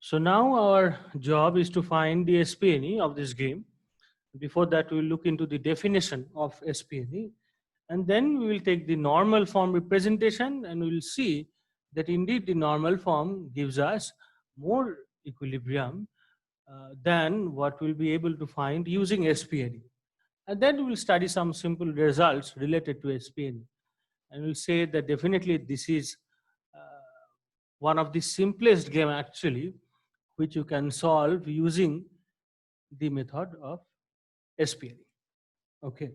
So now our job is to find the SPNE of this game. Before that, we will look into the definition of SPNE, and then we will take the normal form representation, and we will see that indeed the normal form gives us more equilibrium than what we'll be able to find using SPNE. And then we will study some simple results related to SPNE, and we'll say that definitely this is one of the simplest game actually which you can solve using the method of SPNE. Okay.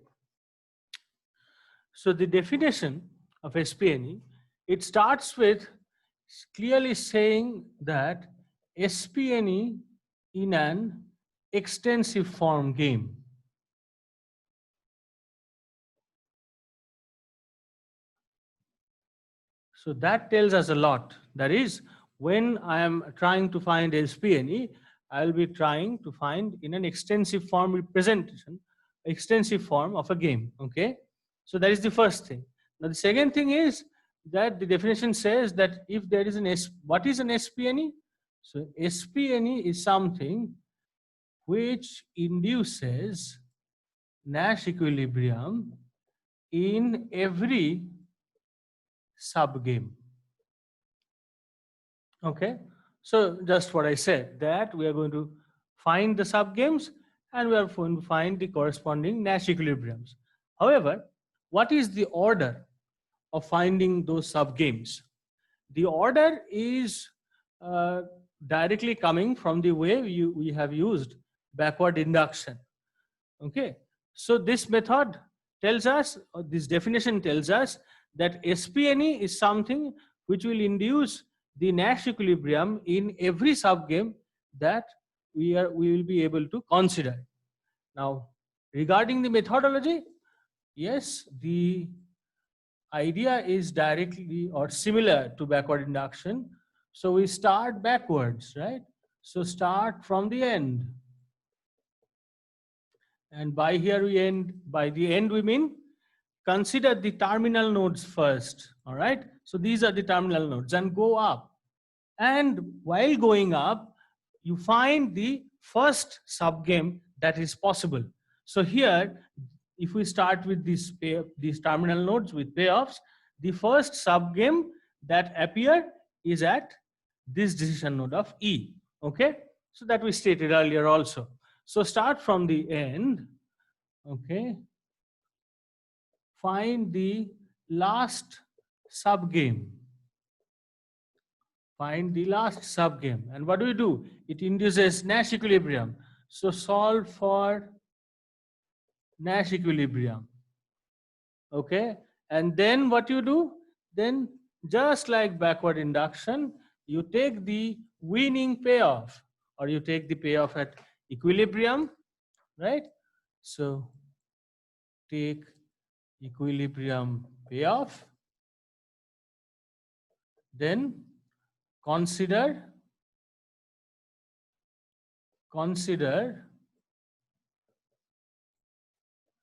So the definition of SPNE, it starts with clearly saying that SPNE in an extensive form game. So that tells us a lot. That is, when I am trying to find SPNE, I'll be trying to find in an extensive form representation, extensive form of a game. Okay. So that is the first thing. Now the second thing is that the definition says that if there is what is an SPNE? So SPNE is something which induces Nash equilibrium in every subgame. Okay, so just what I said, that we are going to find the subgames and we are going to find the corresponding Nash equilibriums. However, what is the order of finding those subgames? The order is directly coming from the way we have used backward induction. Okay, so this method tells us, or this definition tells us, that SPNE is something which will induce the Nash equilibrium in every subgame that we will be able to consider. Now, regarding the methodology, yes, the idea is directly or similar to backward induction. So we start backwards, right? So start from the end. And by here we end, by the end we mean consider the terminal nodes first. All right. So these are the terminal nodes and go up. And while going up, you find the first subgame that is possible. So here, if we start with these terminal nodes with payoffs, the first subgame that appear is at this decision node of E. Okay. So that we stated earlier also. So start from the end. Okay. Find the last subgame. Find the last subgame. And what do we do? It induces Nash equilibrium. So solve for Nash equilibrium. Okay. And then what you do? Then just like backward induction, you take the winning payoff, or you take the payoff at equilibrium, right? So take equilibrium payoff. Then consider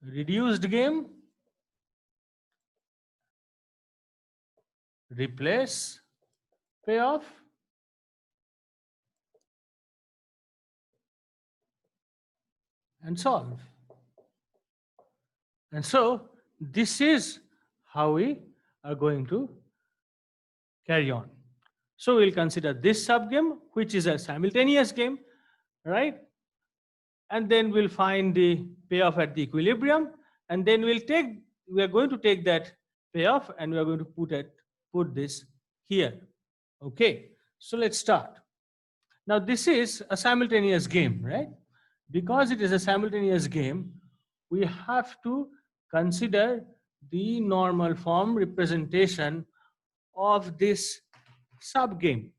reduced game, replace payoff, and solve. And so this is how we are going to carry on. So we'll consider this subgame, which is a simultaneous game, right? And then we'll find the payoff at the equilibrium, and then we are going to take that payoff and we are going to put this here. Okay, so let's start. Now this is a simultaneous game, right? Because it is a simultaneous game, we have to consider the normal form representation of this subgame.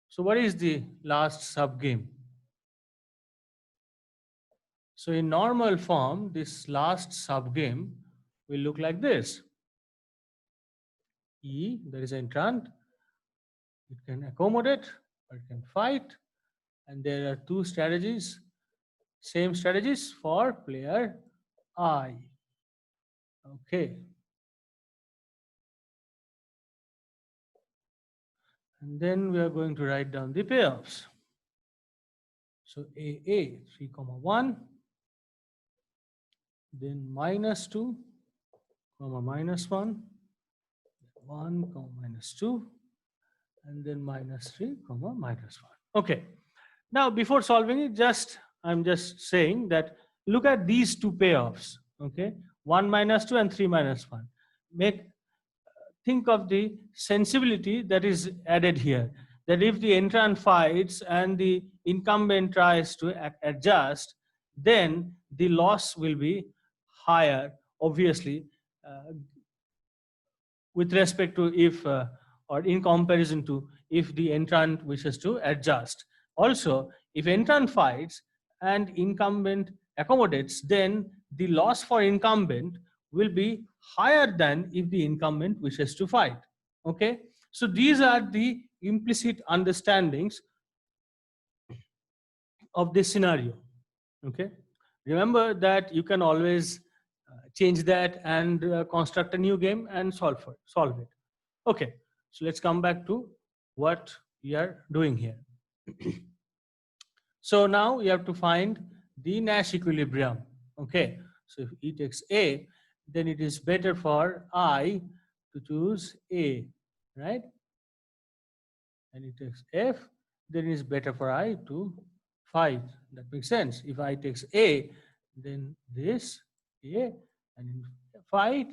So what is the last subgame? So in normal form, this last subgame will look like this. E, there is an entrant. It can accommodate or it can fight. And there are two strategies, same strategies for player I. Okay. And then we are going to write down the payoffs. So AA 3 comma 1, then minus 2 comma minus 1, 1 comma minus 2, and then minus 3 comma minus 1. Okay. Now before solving it, I'm just saying that look at these two payoffs. Okay, 1 minus 2 and 3 minus 1. Think of the sensibility that is added here, that if the entrant fights and the incumbent tries to adjust, then the loss will be higher, obviously, uh, with respect to if or in comparison to if the entrant wishes to adjust. Also, if entrant fights and incumbent accommodates, then the loss for incumbent will be higher than if the incumbent wishes to fight. Okay, so these are the implicit understandings of this scenario. Okay, remember that you can always change that and construct a new game and solve it. Okay, so let's come back to what we are doing here. So now we have to find the Nash equilibrium. Okay, so if E takes A, then it is better for I to choose A, right? And it takes F, then it is better for I to fight. That makes sense. If I takes A, then this A, and in fight,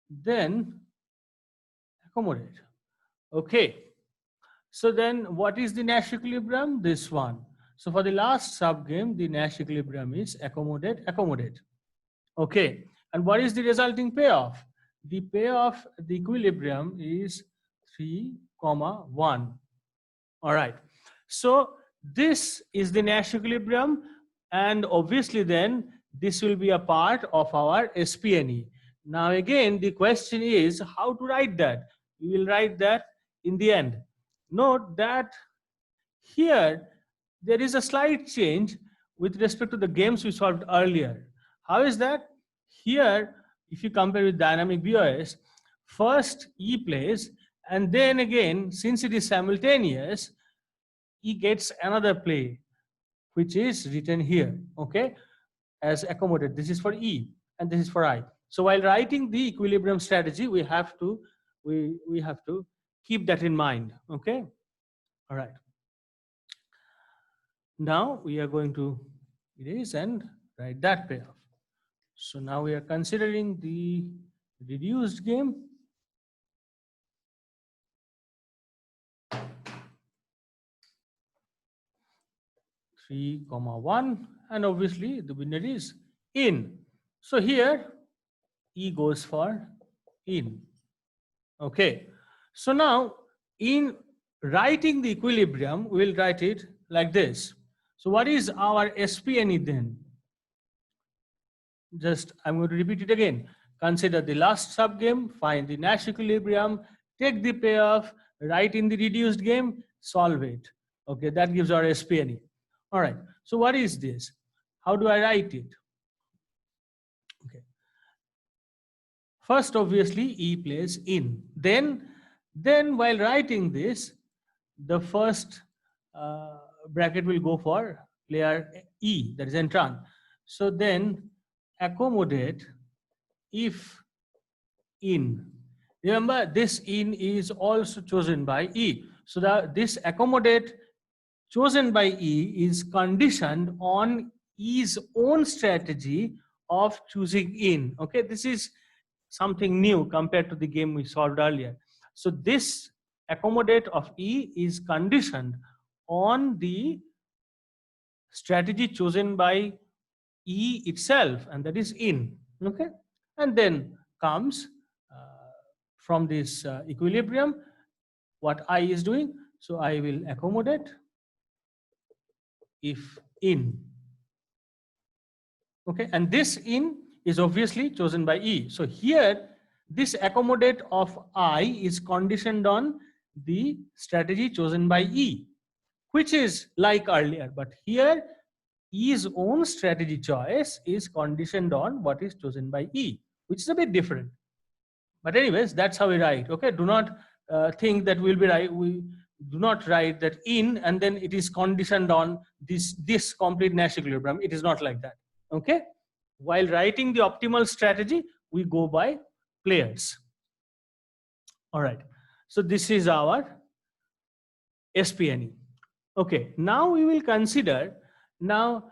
then accommodate. Okay. So then what is the Nash equilibrium? This one. So for the last subgame, the Nash equilibrium is accommodate, accommodate. Okay. And what is the resulting payoff? The payoff, the equilibrium is 3, 1. All right. So this is the Nash equilibrium, and obviously then this will be a part of our SPNE. Now again, the question is how to write that. We will write that in the end. Note that here there is a slight change with respect to the games we solved earlier. How is that? Here, if you compare with dynamic BOS, first E plays, and then again, since it is simultaneous, E gets another play, which is written here, okay, as accommodate. This is for E, and this is for I. So while writing the equilibrium strategy, we have to keep that in mind, okay? All right. Now we are going to erase and write that payoff. So now we are considering the reduced game. Three comma 1, and obviously the winner is in. So here E goes for in. Okay. So now in writing the equilibrium, we'll write it like this. So what is our SPNE then? Just I'm going to repeat it again. Consider the last subgame, find the Nash equilibrium, take the payoff, write in the reduced game, solve it. Okay, that gives our SPNE. All right. So what is this? How do I write it? Okay. First, obviously, E plays in. Then while writing this, the first bracket will go for player E, that is entrant. So then accommodate if in. Remember, this in is also chosen by E. So this accommodate chosen by E is conditioned on E's own strategy of choosing in. Okay, this is something new compared to the game we solved earlier. So this accommodate of E is conditioned on the strategy chosen by E itself, and that is in. Okay, and then comes from this equilibrium what I is doing. So I will accommodate if in. Okay, and this in is obviously chosen by E. So here this accommodate of I is conditioned on the strategy chosen by E, which is like earlier, but here E's own strategy choice is conditioned on what is chosen by E, which is a bit different. But anyways, that's how we write. Okay, do not think that we'll be do not write that in and then it is conditioned on this complete Nash equilibrium. It is not like that. Okay. While writing the optimal strategy, we go by players. All right. So this is our SPNE. Okay. Now we will consider, now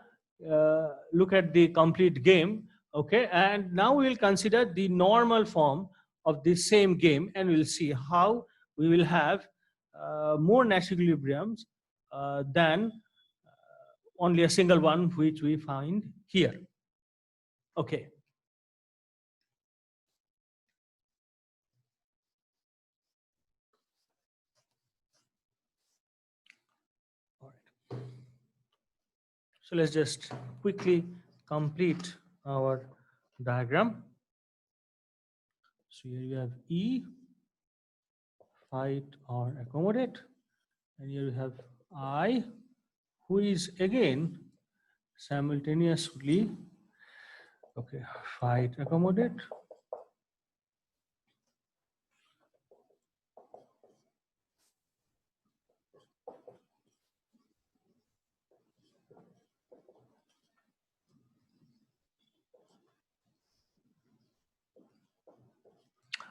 look at the complete game. Okay. And now we will consider the normal form of the same game, and we'll see how we will have more Nash equilibriums than only a single one which we find here. Okay. All right. So let's just quickly complete our diagram. So here you have E, fight or accommodate, and here you have I, who is again simultaneously, okay, fight, accommodate.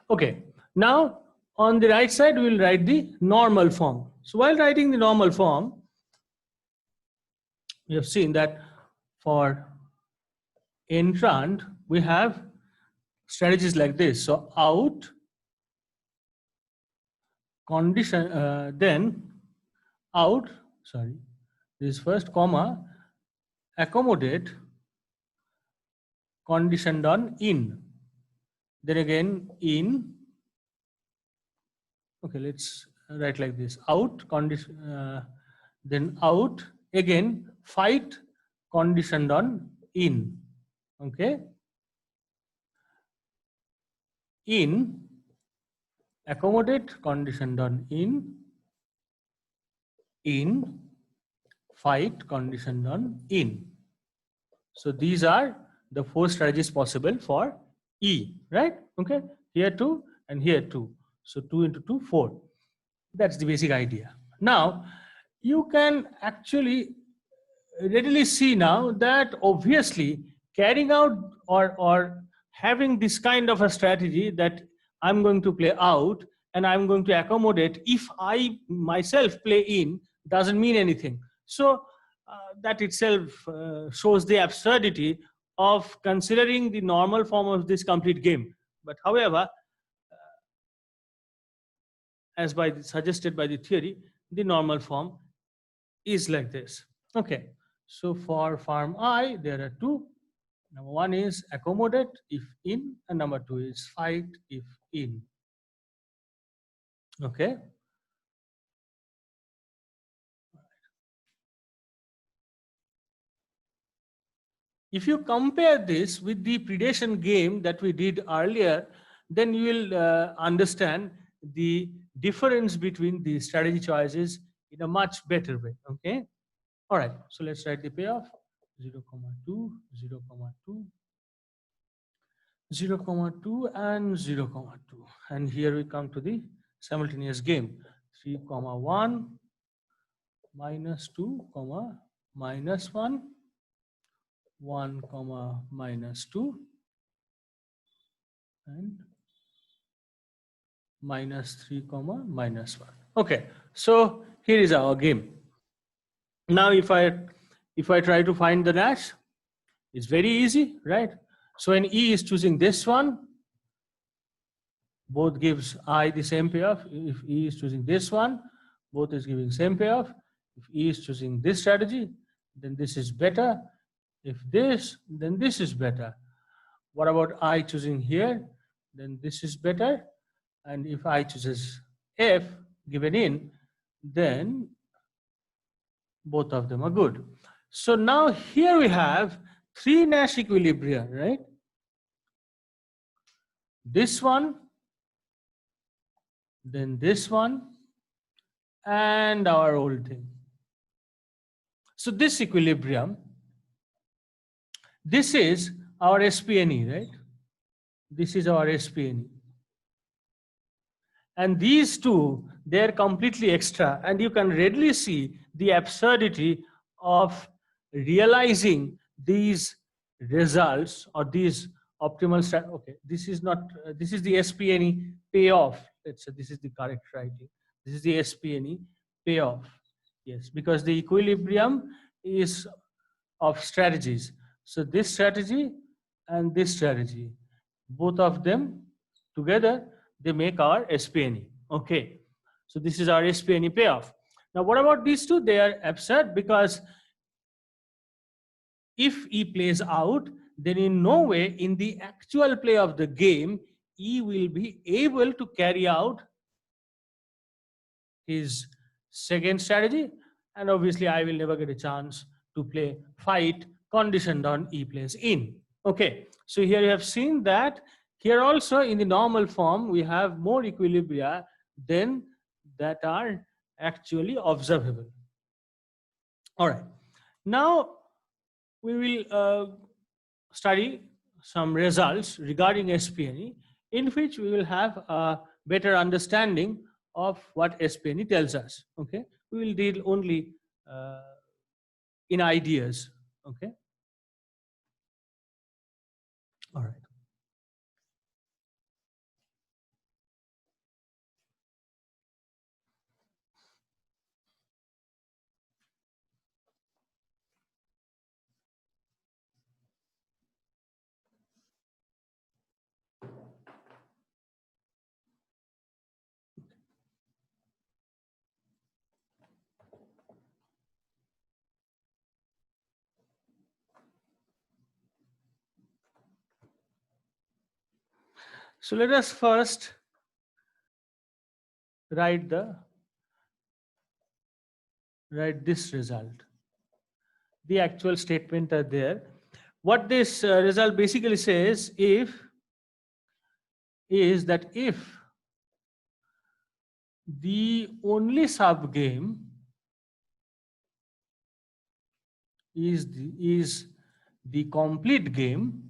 Okay, now on the right side, we will write the normal form. So while writing the normal form, we have seen that for entrant, we have strategies like this. So out, condition, then out, sorry, this first comma, accommodate, conditioned on in. Then again in, okay, let's write like this, out, condition, then out, again fight, conditioned on in. Okay, in, accommodate, conditioned on in, fight, conditioned on in. So these are the 4 strategies possible for E, right? Okay, here 2 and here 2. So 2 into 2, 4. That's the basic idea. Now, you can actually readily see now that obviously carrying out or having this kind of a strategy that I'm going to play out and I'm going to accommodate if I myself play in doesn't mean anything. So that itself shows the absurdity of considering the normal form of this complete game. But however, as suggested by the theory, the normal form is like this. Okay, so for farm I, there are 2. Number 1 is accommodate if in, and number 2 is fight if in. Okay. If you compare this with the predation game that we did earlier, then you will understand the difference between the strategy choices in a much better way. Okay. All right. So let's write the payoff 0, 2, 0, 2, 0, 2, and 0, 2. And here we come to the simultaneous game 3, 1, minus 2, minus 1, 1, minus 2, and minus 3, minus 1. Okay, so here is our game. Now if I try to find the Nash, it's very easy, right? So when E is choosing this one, both gives I the same payoff. If E is choosing this one, both is giving same payoff. If E is choosing this strategy, then this is better. If this, then this is better. What about I choosing here? Then this is better. And if I chooses F given in, then both of them are good. So now here we have 3 Nash equilibria, right? This one, then this one, and our old thing. So this equilibrium, this is our SPNE, right? This is our SPNE. And these two, they're completely extra. And you can readily see the absurdity of realizing these results or these optimal okay, this is not this is the SPNE payoff. Let's say this is the correct writing. This is the SPNE payoff. Yes, because the equilibrium is of strategies. So this strategy and this strategy, both of them together, they make our SPNE. Okay, so this is our SPNE payoff. Now what about these two? They are absurd, because if E plays out, then in no way in the actual play of the game, E will be able to carry out his second strategy, and obviously I will never get a chance to play fight conditioned on E plays in. Okay, so here you have seen that here also in the normal form we have more equilibria than that are actually observable. All right, now we will study some results regarding SPNE, in which we will have a better understanding of what SPNE tells us. Okay, we will deal only in ideas. Okay, all right. So let us first write this result. The actual statement are there. What this result basically says is that if the only sub game is the complete game,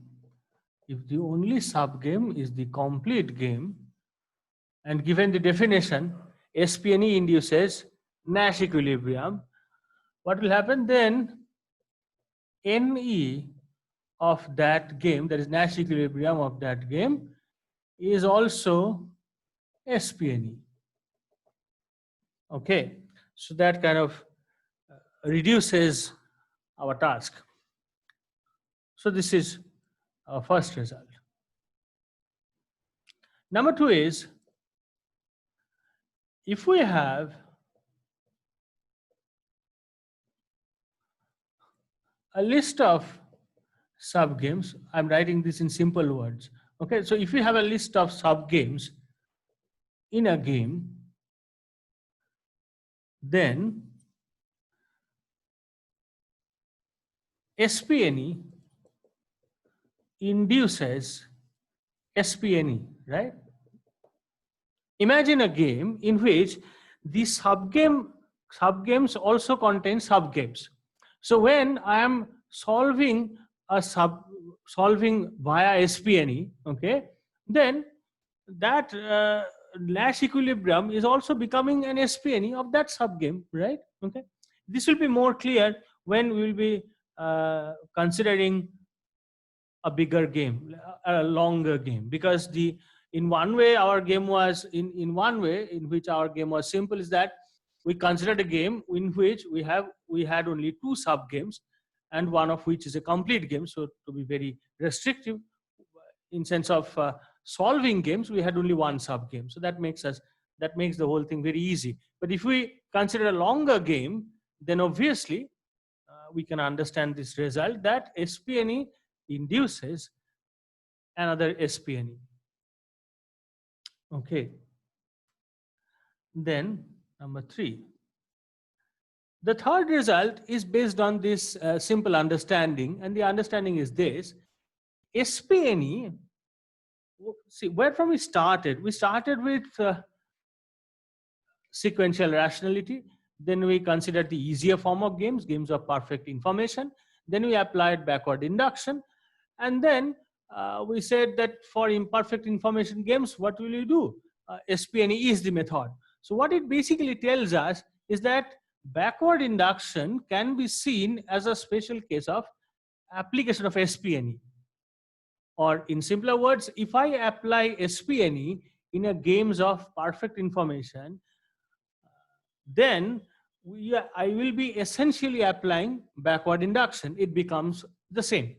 if the only sub game is the complete game, and given the definition, SPNE induces Nash equilibrium, what will happen then? NE of that game, that is Nash equilibrium of that game, is also SPNE. Okay, so that kind of reduces our task. So this is our first result. Number two is, if we have a list of sub games, I'm writing this in simple words. Okay, so if we have a list of sub games in a game, then SPNE induces SPNE, right? Imagine a game in which the subgames also contain subgames. So when I am solving via SPNE, okay, then that Nash equilibrium is also becoming an SPNE of that subgame, right? Okay, this will be more clear when we will be considering a bigger game, a longer game, because in one way our game was in one way in which our game was simple is that we considered a game in which we had only two sub games, and one of which is a complete game. So to be very restrictive in sense of solving games, we had only one sub game. So that makes the whole thing very easy. But if we consider a longer game, then obviously we can understand this result that SPNE induces another SPNE. Okay. Then number three. The third result is based on this simple understanding, and the understanding is this: SPNE. See, where from we started? We started with sequential rationality. Then we considered the easier form of games of perfect information. Then we applied backward induction. And then we said that for imperfect information games, what will you do? SPNE is the method. So what it basically tells us is that backward induction can be seen as a special case of application of SPNE. Or in simpler words, if I apply SPNE in a games of perfect information, then I will be essentially applying backward induction. It becomes the same.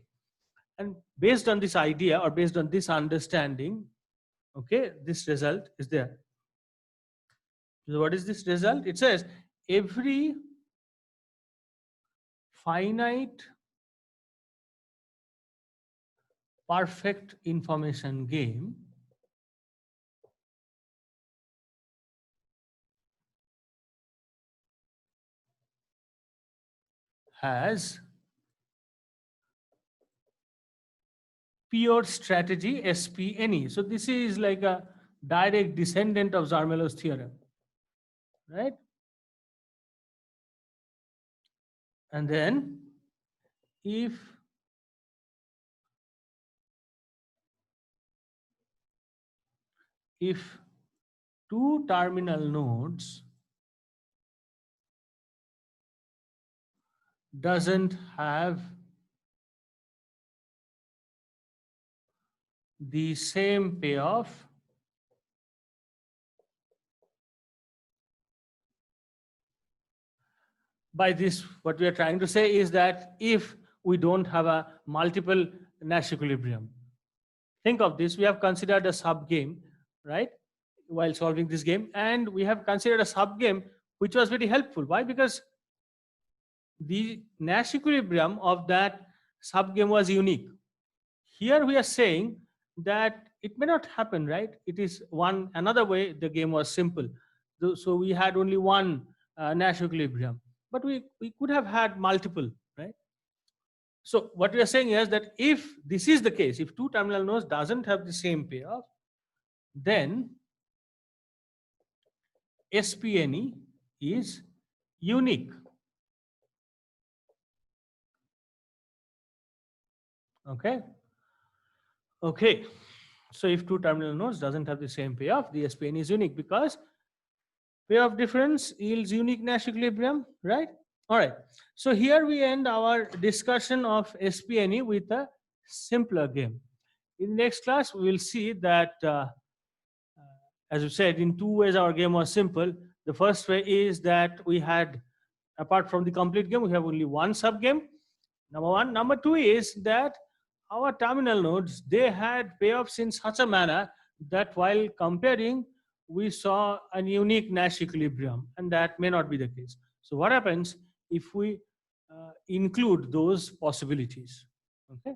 And based on this idea or based on this understanding, okay, this result is there. So what is this result? It says every finite perfect information game has pure strategy SPNE. So this is like a direct descendant of Zermelo's theorem, right? And then if two terminal nodes doesn't have the same payoff, by this what we are trying to say is that if we don't have a multiple Nash equilibrium, think of this, we have considered a sub game, right, while solving this game, and we have considered a sub game which was very helpful. Why? Because the Nash equilibrium of that sub game was unique. Here we are saying that it may not happen, right? It is another way the game was simple. So we had only one Nash equilibrium, but we could have had multiple, right? So what we are saying is that if this is the case, if two terminal nodes doesn't have the same payoff, then SPNE is unique. Okay. Okay. So if two terminal nodes doesn't have the same payoff, the SPNE is unique because payoff difference yields unique Nash equilibrium, right? All right. So here we end our discussion of SPNE with a simpler game. In the next class, we will see that, as we said, in two ways our game was simple. The first way is that we had, apart from the complete game, we have only one sub game. Number one. Number two is that our terminal nodes, they had payoffs in such a manner that while comparing, we saw a unique Nash equilibrium, and that may not be the case. So what happens if we include those possibilities? Okay.